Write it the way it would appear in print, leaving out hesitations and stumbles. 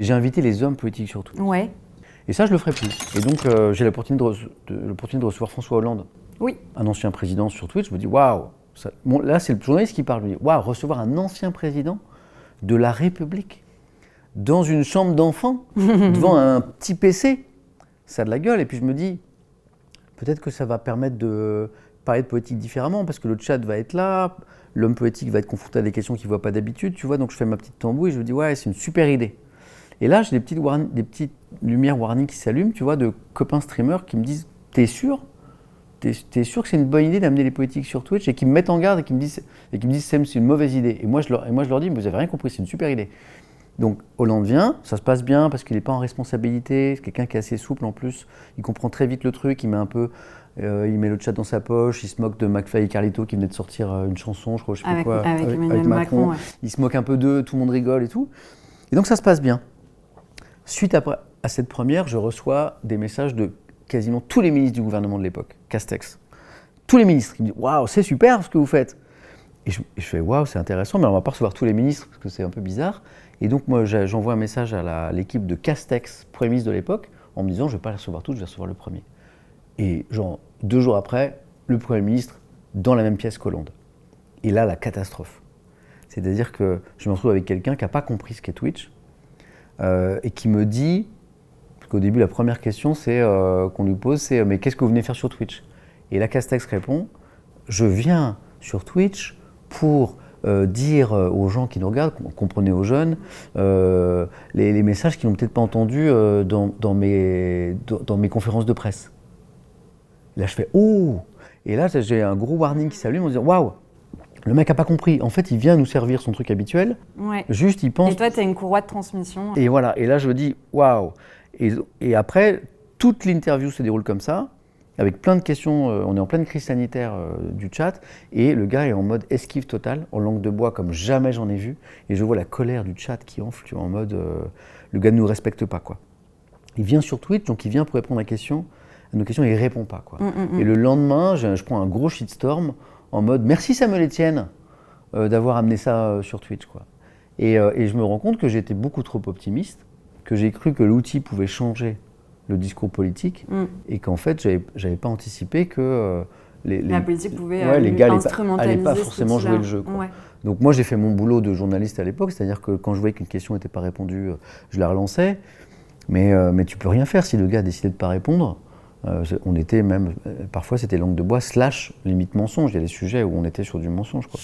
J'ai invité les hommes politiques sur Twitch. Ouais. Et ça, je le ferai plus. Et donc, j'ai l'opportunité de recevoir François Hollande, Oui. un ancien président sur Twitch. Je me dis, waouh. Bon, là, c'est le journaliste qui parle. Je me dis, waouh, recevoir un ancien président de la République dans une chambre d'enfant, devant un petit PC, ça a de la gueule. Et puis je me dis, peut-être que ça va permettre de parler de politique différemment, parce que le chat va être là, l'homme politique va être confronté à des questions qu'il ne voit pas d'habitude, tu vois. Donc je fais ma petite tambouille et je me dis, ouais, c'est une super idée. Et là, j'ai des petites lumières warning qui s'allument, tu vois, de copains streamers qui me disent, t'es sûr que c'est une bonne idée d'amener les politiques sur Twitch, et qui me mettent en garde et qui me disent, Sam, c'est une mauvaise idée. Et moi, je leur dis, mais vous n'avez rien compris, c'est une super idée. Donc Hollande vient, ça se passe bien parce qu'il n'est pas en responsabilité, c'est quelqu'un qui est assez souple en plus, il comprend très vite le truc, il met le chat dans sa poche, il se moque de McFly et Carlito qui venaient de sortir une chanson, je crois, je sais pas quoi, avec Emmanuel Macron. Ouais. Il se moque un peu d'eux, tout le monde rigole et tout. Et donc ça se passe bien. Suite à cette première, je reçois des messages de quasiment tous les ministres du gouvernement de l'époque, Castex. Tous les ministres qui me disent « Waouh, c'est super ce que vous faites !» Et je fais « Waouh, c'est intéressant, mais on ne va pas recevoir tous les ministres parce que c'est un peu bizarre. » Et donc moi, j'envoie un message à l'équipe de Castex, Premier ministre de l'époque, en me disant « Je ne vais pas les recevoir tous, je vais recevoir le premier. » Et genre 2 jours après, le Premier ministre dans la même pièce qu'Hollande. Et là, la catastrophe. C'est-à-dire que je me retrouve avec quelqu'un qui n'a pas compris ce qu'est Twitch et qui me dit, parce qu'au début, la première question qu'on lui pose, c'est « Mais qu'est-ce que vous venez faire sur Twitch ?» Et là, Castex répond « Je viens sur Twitch pour dire aux gens qui nous regardent, comprenez aux jeunes, les messages qu'ils n'ont peut-être pas entendus dans mes conférences de presse. » Là, je fais « Oh !» Et là, j'ai un gros warning qui s'allume en disant « Waouh !» Le mec n'a pas compris. En fait, il vient nous servir son truc habituel. Ouais. Juste, il pense... Et toi, tu as une courroie de transmission. Et voilà. Et là, je me dis « Waouh !» Et après, toute l'interview se déroule comme ça, avec plein de questions. On est en pleine crise sanitaire du chat. Et le gars est en mode esquive totale, en langue de bois, comme jamais j'en ai vu. Et je vois la colère du chat qui enfle, tu vois, en mode le gars ne nous respecte pas, quoi. Il vient sur Twitch, donc il vient pour répondre à nos questions, et il répond pas, quoi. Et le lendemain, je prends un gros shitstorm en mode « Merci Samuel Etienne d'avoir amené ça sur Twitch », quoi. Et je me rends compte que j'étais beaucoup trop optimiste, que j'ai cru que l'outil pouvait changer le discours politique et qu'en fait, j'avais pas anticipé que la politique pouvait les gars instrumentaliser n'allaient pas forcément jouer le jeu, quoi. Ouais. Donc moi, j'ai fait mon boulot de journaliste à l'époque, c'est-à-dire que quand je voyais qu'une question n'était pas répondue, je la relançais. Mais tu peux rien faire si le gars a décidé de pas répondre. On était même, parfois c'était langue de bois / limite mensonge. Il y a des sujets où on était sur du mensonge, quoi.